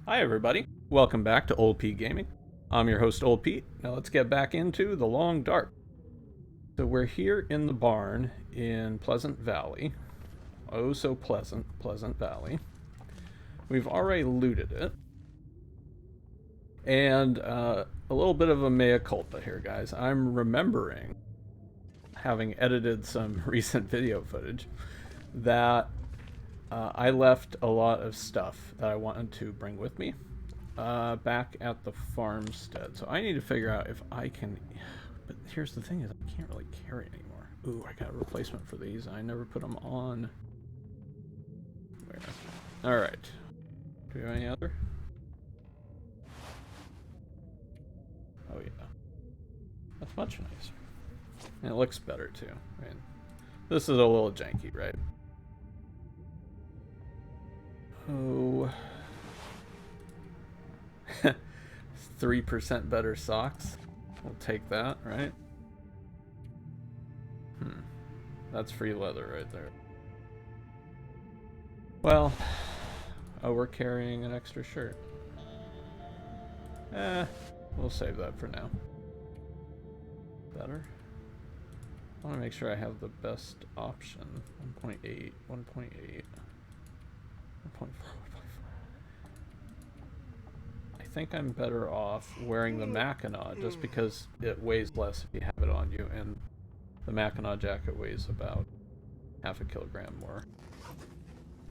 Hi everybody, welcome back to Old Pete Gaming. I'm your host Old Pete. Now let's get back into the long dark. So we're here in the barn in Pleasant Valley. Oh so pleasant, Pleasant Valley. We've already looted it. And a little bit of a mea culpa here, guys. I'm remembering, having edited some recent video footage, that I left a lot of stuff that I wanted to bring with me back at the farmstead. So I need to figure out if I can... But here's the thing is I can't really carry anymore. Ooh, I got a replacement for these. I never put them on. Where? Alright. Do we have any other? Oh yeah. That's much nicer. And it looks better too. I mean, this is a little janky, right? Oh... 3% better socks. We'll take that, right? That's free leather right there. Well, oh, we're carrying an extra shirt. We'll save that for now. Better? I want to make sure I have the best option. 1.8, 1.8, 1.4. I think I'm better off wearing the Mackinac just because it weighs less if you have it on you, and the Mackinac jacket weighs about half a kilogram more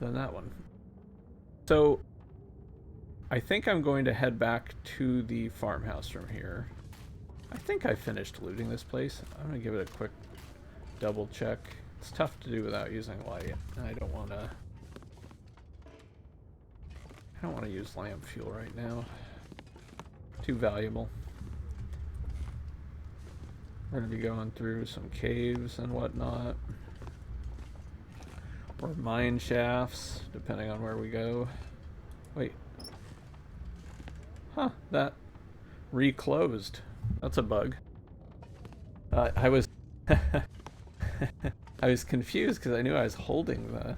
than that one. So I think I'm going to head back to the farmhouse from here. I think I finished looting this place. I'm going to give it a quick double check. It's tough to do without using light, and I don't want to use lamp fuel right now. Too valuable. We're going to be going through some caves and whatnot. Or mine shafts, depending on where we go. Wait. Huh, that reclosed. That's a bug. I was... I was confused because I knew I was holding the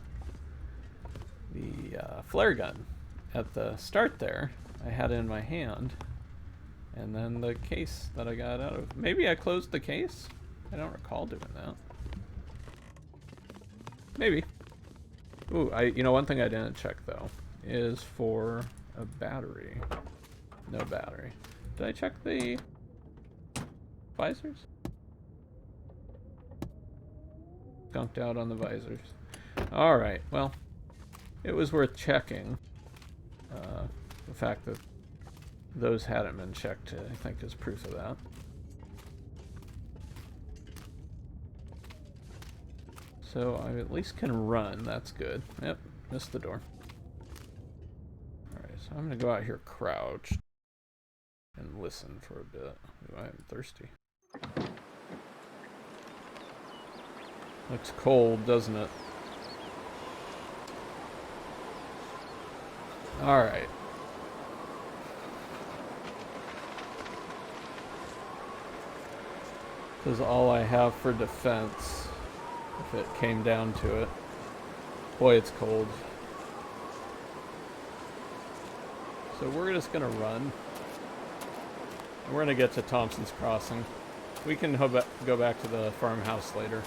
flare gun at the start there. I had it in my hand. And then the case that I got out of... Maybe I closed the case? I don't recall doing that. Maybe. Ooh, you know, one thing I didn't check, though, is for a battery. No battery. Did I check the visors? Skunked out on the visors. Alright, well, it was worth checking. The fact that those hadn't been checked, I think, is proof of that. So I at least can run, that's good. Yep, missed the door. Alright, so I'm gonna go out here crouched and listen for a bit. Ooh, I am thirsty. Looks cold, doesn't it? Alright. This is all I have for defense, if it came down to it. Boy, it's cold. So we're just gonna run. And we're gonna get to Thompson's Crossing. We can go back to the farmhouse later.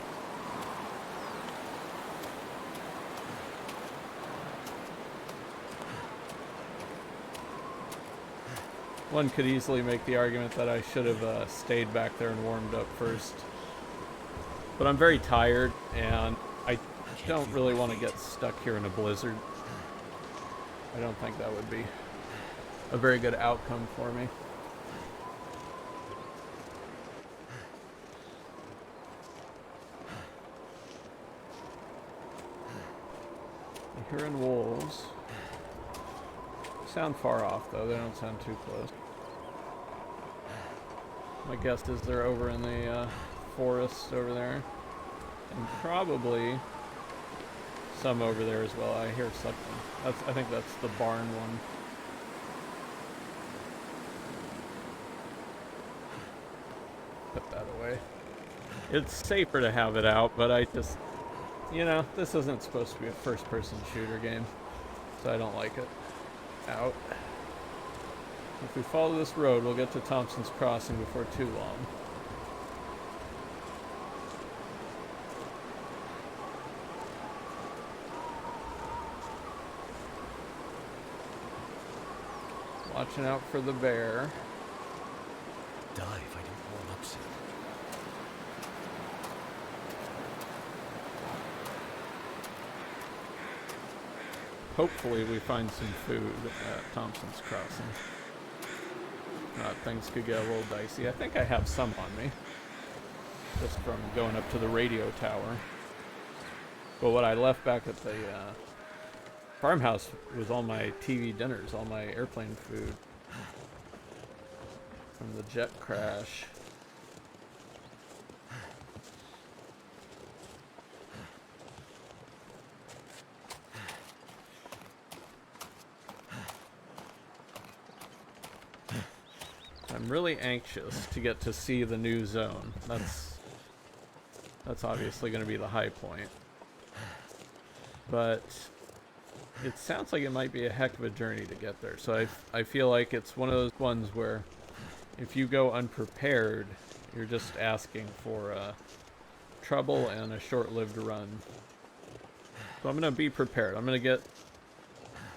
One could easily make the argument that I should have stayed back there and warmed up first. But I'm very tired, and I don't really want to get stuck here in a blizzard. I don't think that would be a very good outcome for me. I'm hearing wolves. Sound far off, though. They don't sound too close. My guess is they're over in the forest over there. And probably some over there as well. I hear something. I think that's the barn one. Put that away. It's safer to have it out, but I just... You know, this isn't supposed to be a first-person shooter game, so I don't like it out. If we follow this road, we'll get to Thompson's Crossing before too long. Watching out for the bear. Die if I don't roll upset. Hopefully we find some food at Thompson's Crossing. Things could get a little dicey. I think I have some on me. Just from going up to the radio tower. But what I left back at the farmhouse was all my TV dinners, all my airplane food. From the jet crash. I'm really anxious to get to see the new zone. That's obviously going to be the high point. But it sounds like it might be a heck of a journey to get there. So I feel like it's one of those ones where if you go unprepared, you're just asking for trouble and a short-lived run. So I'm going to be prepared. I'm going to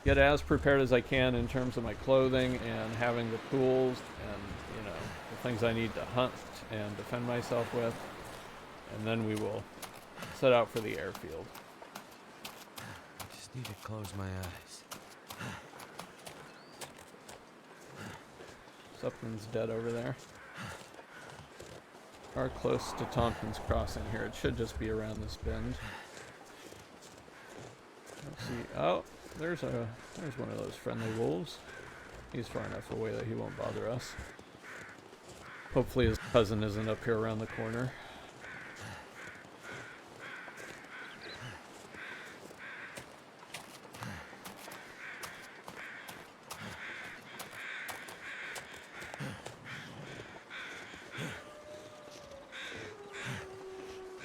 get as prepared as I can in terms of my clothing and having the tools and, you know, the things I need to hunt and defend myself with. And then we will set out for the airfield. I just need to close my eyes. Something's dead over there. Are close to Thompson's Crossing here. It should just be around this bend. Let's see. Oh, there's one of those friendly wolves. He's far enough away that he won't bother us. Hopefully his cousin isn't up here around the corner.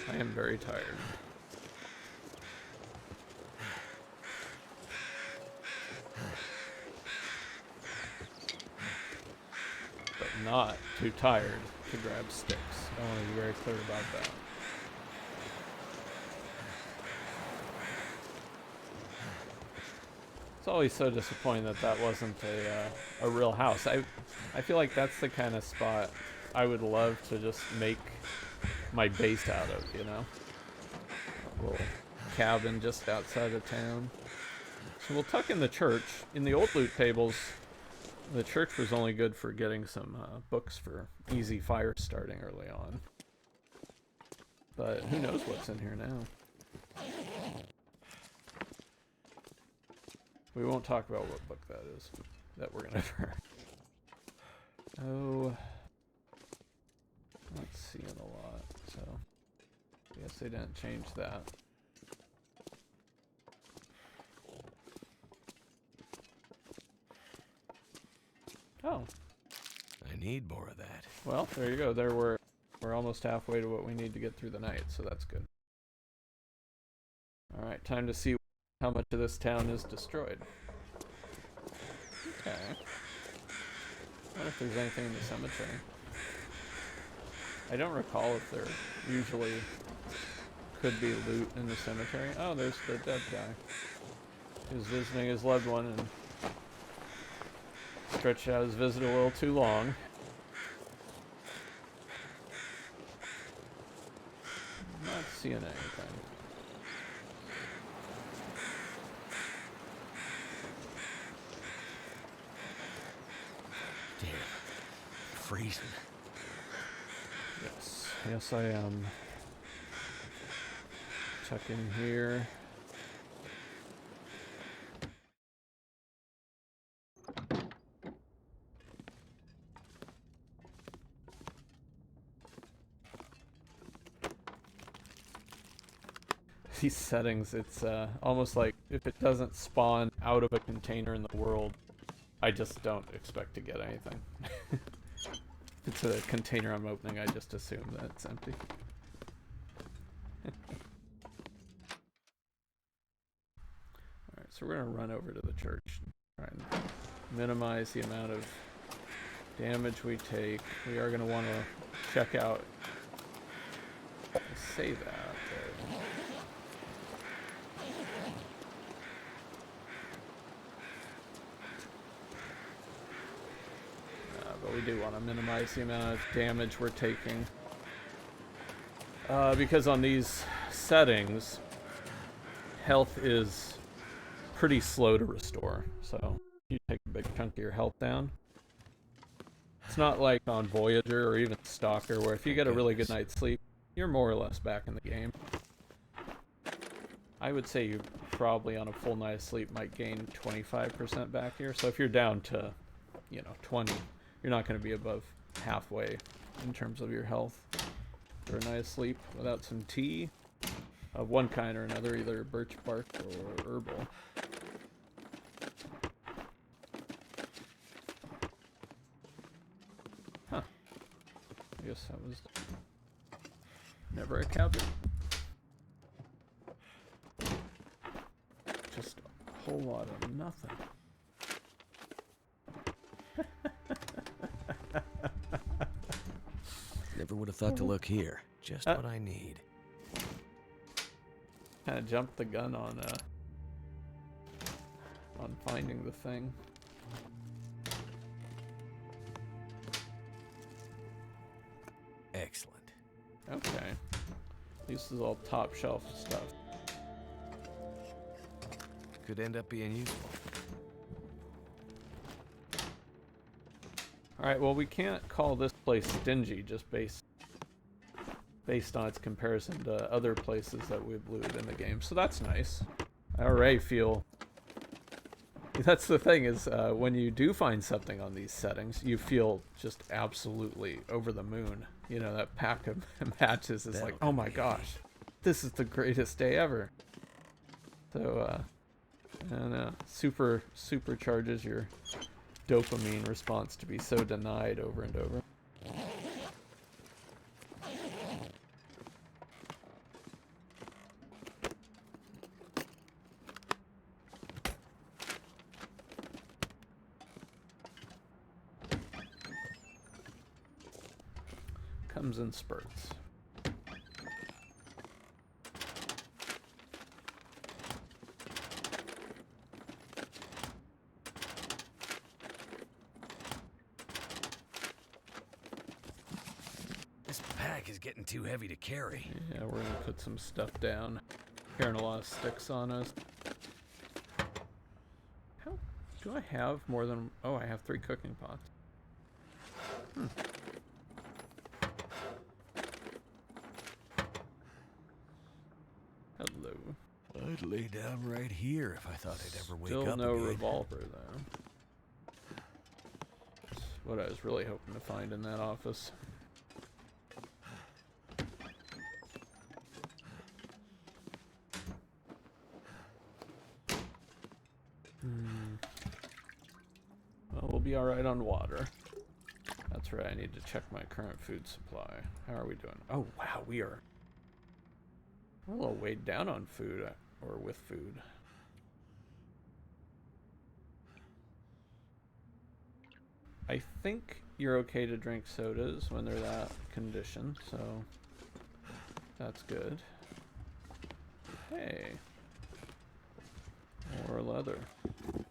I am very tired. But not too tired to grab sticks. I want to be very clear about that. It's always so disappointing that that wasn't a real house. I feel like that's the kind of spot I would love to just make my base out of, you know? A little cabin just outside of town. So we'll tuck in the church. In the old loot tables, the church was only good for getting some books for easy fire starting early on. But who knows what's in here now. We won't talk about what book that is that we're gonna burn. Oh, not seeing a lot, so I guess they didn't change that. Oh. I need more of that. Well, there you go. We're almost halfway to what we need to get through the night, so that's good. Alright, time to see how much of this town is destroyed. Okay. I wonder if there's anything in the cemetery. I don't recall if there usually could be loot in the cemetery. Oh, there's the dead guy. He was visiting his loved one and stretched out his visit a little too long. Not seeing anything. Damn. Freezing. Yes I am. Check in here. These settings, it's almost like if it doesn't spawn out of a container in the world, I just don't expect to get anything. If it's a container I'm opening, I just assume that it's empty. Alright, so we're going to run over to the church and try and minimize the amount of damage we take. We are going to want to check out. Say that. But we do want to minimize the amount of damage we're taking. Because on these settings, health is pretty slow to restore. So you take a big chunk of your health down. It's not like on Voyager or even Stalker, where if you get a really good night's sleep, you're more or less back in the game. I would say you probably on a full night's sleep might gain 25% back here. So if you're down to, 20, you're not going to be above halfway in terms of your health for a night's sleep without some tea of one kind or another, either birch bark or herbal. Huh. I guess that was never a cabin. Just a whole lot of nothing. Never would have thought to look here. Just what I need. Kind of jumped the gun on finding the thing. Excellent. Okay. This is all top shelf stuff. Could end up being useful. Alright, well we can't call this place stingy just based on its comparison to other places that we've looted in the game, so that's nice. I already feel... That's the thing, is when you do find something on these settings, you feel just absolutely over the moon. You know, that pack of matches is like, oh my gosh, this is the greatest day ever. So, and supercharges your dopamine response to be so denied over and over. Comes in spurts. This pack is getting too heavy to carry. Yeah, we're gonna put some stuff down. Carrying a lot of sticks on us. How do I have more than... Oh, I have 3 cooking pots. Hello. I'd lay down right here if I thought I'd ever wake Still up no again. revolver, though. That's what I was really hoping to find in that office. Well, we'll be alright on water. That's right, I need to check my current food supply. How are we doing? Oh, wow, we're a little weighed down on food, or with food. I think you're okay to drink sodas when they're that condition, so that's good. Hey. More leather.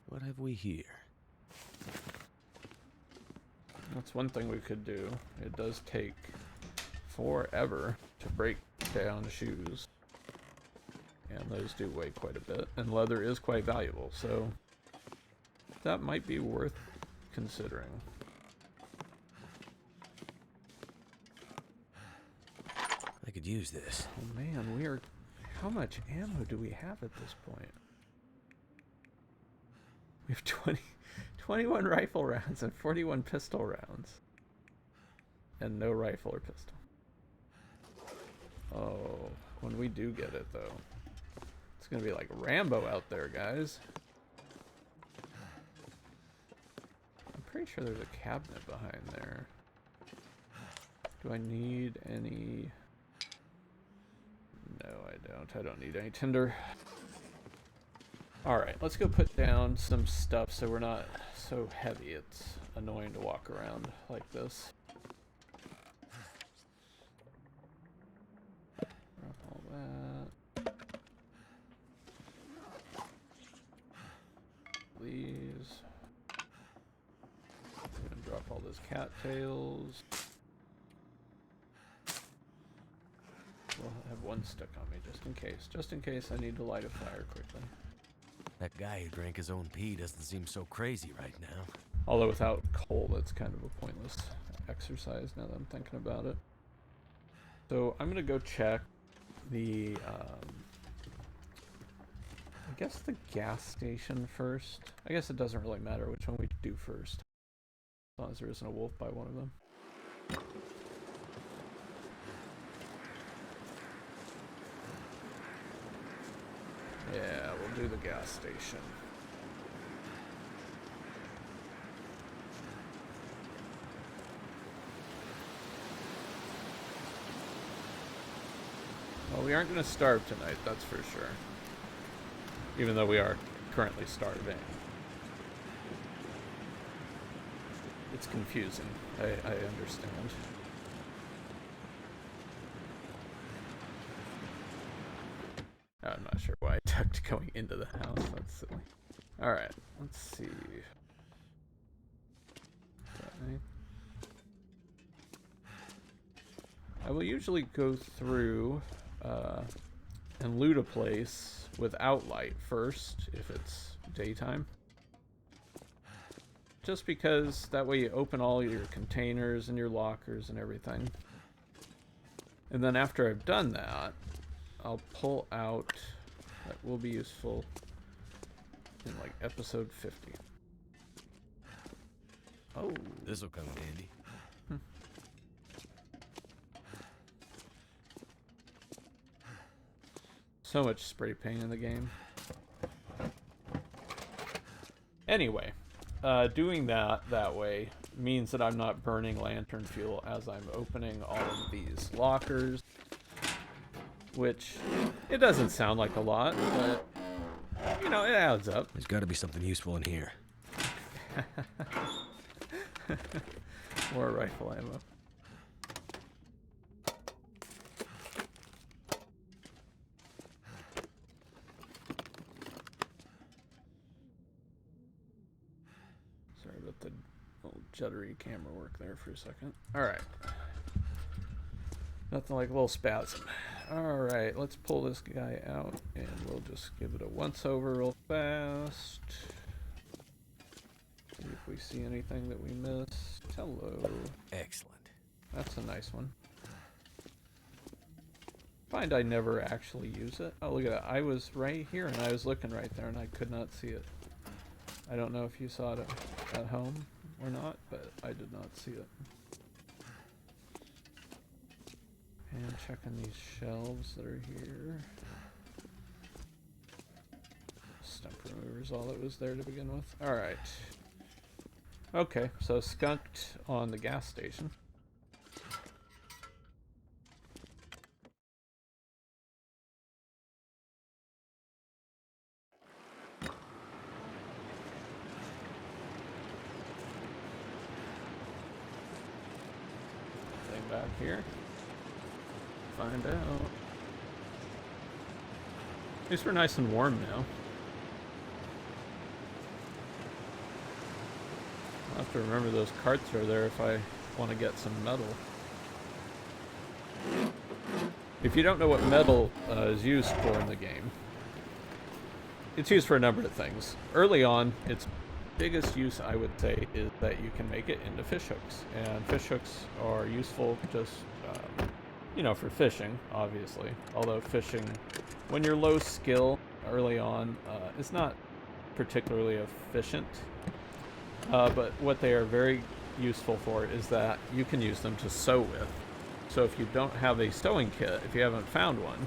What have we here? That's one thing we could do. It does take forever to break down shoes. And those do weigh quite a bit. And leather is quite valuable, so that might be worth considering. I could use this. Oh man, we are... How much ammo do we have at this point? We have 21 rifle rounds and 41 pistol rounds. And no rifle or pistol. Oh, when we do get it though, it's gonna be like Rambo out there, guys. I'm pretty sure there's a cabinet behind there. Do I need any... No, I don't. I don't need any tinder. Alright, let's go put down some stuff so we're not so heavy. It's annoying to walk around like this. Drop all that. These. And drop all those cattails. We'll have one stick on me just in case. Just in case I need to light a fire quickly. That guy who drank his own pee doesn't seem so crazy right now. Although without coal, that's kind of a pointless exercise now that I'm thinking about it. So I'm going to go check the, I guess the gas station first. I guess it doesn't really matter which one we do first, as long as there isn't a wolf by one of them. Yeah, we'll do the gas station. Well, we aren't going to starve tonight, that's for sure. Even though we are currently starving. It's confusing. I understand. I'm not sure why I tucked going into the house. That's silly. Alright, let's see. I will usually go through and loot a place without light first, if it's daytime. Just because that way you open all your containers and your lockers and everything. And then after I've done that, I'll pull out, that will be useful in like episode 50. Oh. This'll come in handy. So much spray paint in the game. Anyway, doing that way means that I'm not burning lantern fuel as I'm opening all of these lockers. Which, it doesn't sound like a lot, but, you know, it adds up. There's got to be something useful in here. More rifle ammo. Sorry about the little juddery camera work there for a second. Alright. Nothing like a little spasm. Alright, let's pull this guy out and we'll just give it a once over real fast. See if we see anything that we missed. Hello. Excellent. That's a nice one. Find I never actually use it. Oh, look at that. I was right here and I was looking right there and I could not see it. I don't know if you saw it at home or not, but I did not see it. And checking these shelves that are here. Stump remover's all that was there to begin with. Alright. Okay, so skunked on the gas station. Thing back here. Find out. At least we're nice and warm now. I'll have to remember those carts are there if I want to get some metal. If you don't know what metal is used for in the game, it's used for a number of things. Early on, its biggest use, I would say, is that you can make it into fish hooks. And fish hooks are useful just, you know, for fishing, obviously. Although fishing, when you're low skill early on, is not particularly efficient. But what they are very useful for is that you can use them to sew with. So if you don't have a sewing kit, if you haven't found one,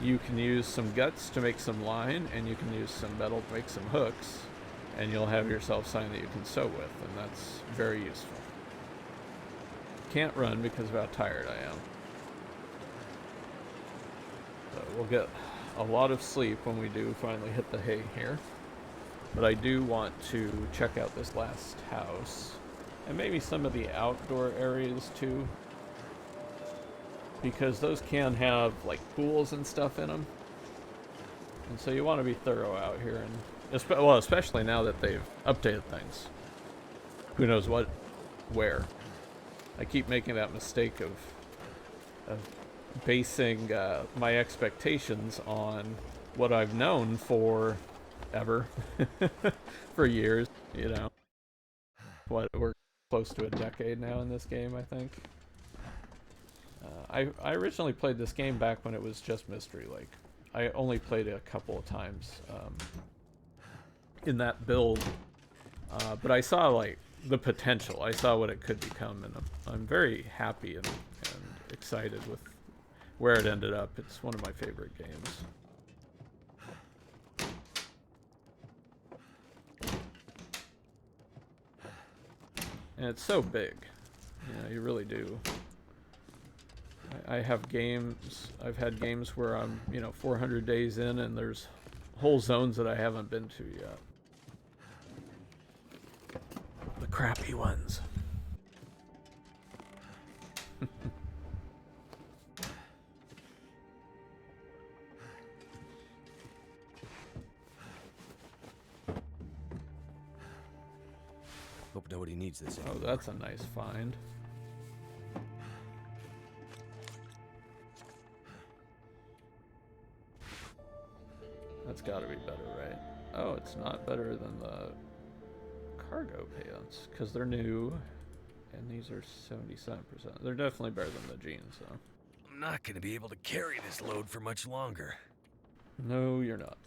you can use some guts to make some line, and you can use some metal to make some hooks, and you'll have yourself something that you can sew with, and that's very useful. Can't run because of how tired I am. So we'll get a lot of sleep when we do finally hit the hay here. But I do want to check out this last house. And maybe some of the outdoor areas too. Because those can have like pools and stuff in them. And so you want to be thorough out here. And well, especially now that they've updated things. Who knows where. I keep making that mistake of basing my expectations on what I've known for ever. For years, you know. We're close to a decade now in this game, I think. I originally played this game back when it was just Mystery Lake. I only played it a couple of times in that build, but I saw like the potential. I saw what it could become, and I'm very happy and excited with where it ended up. It's one of my favorite games. And it's so big. You know, you really do. I have games, I've had games where I'm, 400 days in and there's whole zones that I haven't been to yet. The crappy ones. Hope nobody needs this anymore. Oh, that's a nice find. That's gotta be better, right? Oh, it's not better than the cargo pants, because they're new, and these are 77%. They're definitely better than the jeans, though. I'm not gonna be able to carry this load for much longer. No, you're not.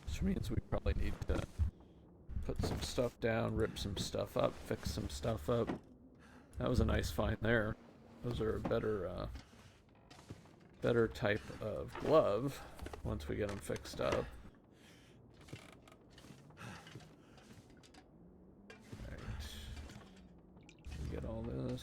Which means we probably need to put some stuff down, rip some stuff up, fix some stuff up. That was a nice find there. Those are a better type of glove once we get them fixed up. Right. Get all this. Is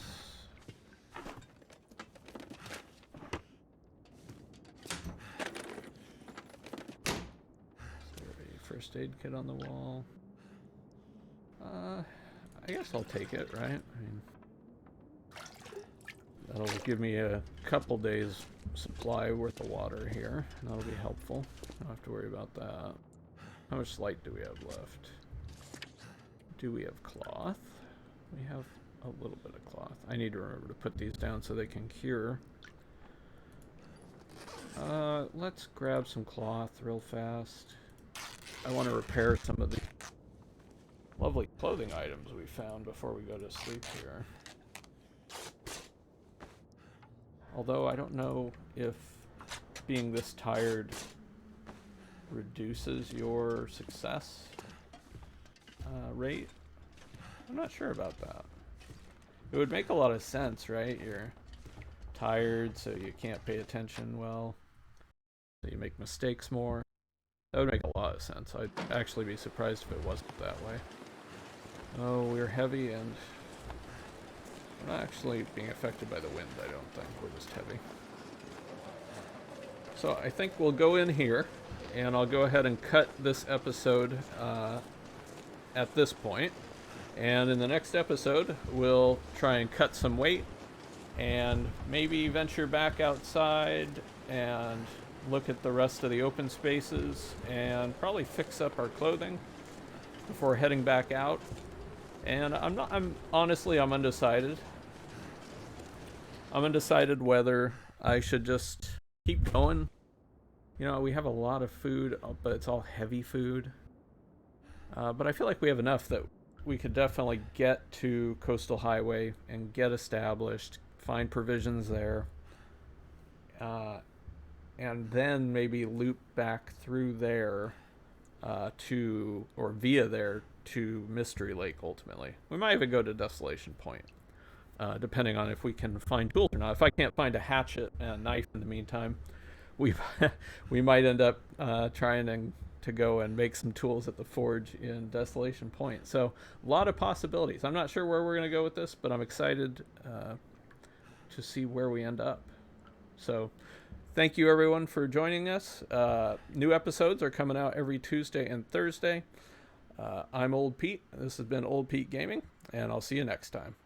there a first aid kit on the wall? I guess I'll take it, right? I mean, that'll give me a couple days supply worth of water here. That'll be helpful. I don't have to worry about that. How much light do we have left? Do we have cloth? We have a little bit of cloth. I need to remember to put these down so they can cure. Let's grab some cloth real fast. I want to repair some of the lovely clothing items we found before we go to sleep here. Although I don't know if being this tired reduces your success rate. I'm not sure about that. It would make a lot of sense, right? You're tired, so you can't pay attention well. So you make mistakes more. That would make a lot of sense. I'd actually be surprised if it wasn't that way. Oh, we're heavy and we're not actually being affected by the wind, I don't think. We're just heavy. So I think we'll go in here, and I'll go ahead and cut this episode at this point. And in the next episode, we'll try and cut some weight and maybe venture back outside and look at the rest of the open spaces and probably fix up our clothing before heading back out. And I'm honestly undecided. I'm undecided whether I should just keep going. You know, we have a lot of food, but it's all heavy food. But I feel like we have enough that we could definitely get to Coastal Highway and get established, find provisions there, and then maybe loop back through there or via there to Mystery Lake ultimately. We might even go to Desolation Point, depending on if we can find tools or not. If I can't find a hatchet and a knife in the meantime, we might end up trying to go and make some tools at the forge in Desolation Point. So a lot of possibilities. I'm not sure where we're going to go with this, but I'm excited to see where we end up. So Thank you, everyone, for joining us. New episodes are coming out every Tuesday and Thursday. I'm Old Pete. This has been Old Pete Gaming, and I'll see you next time.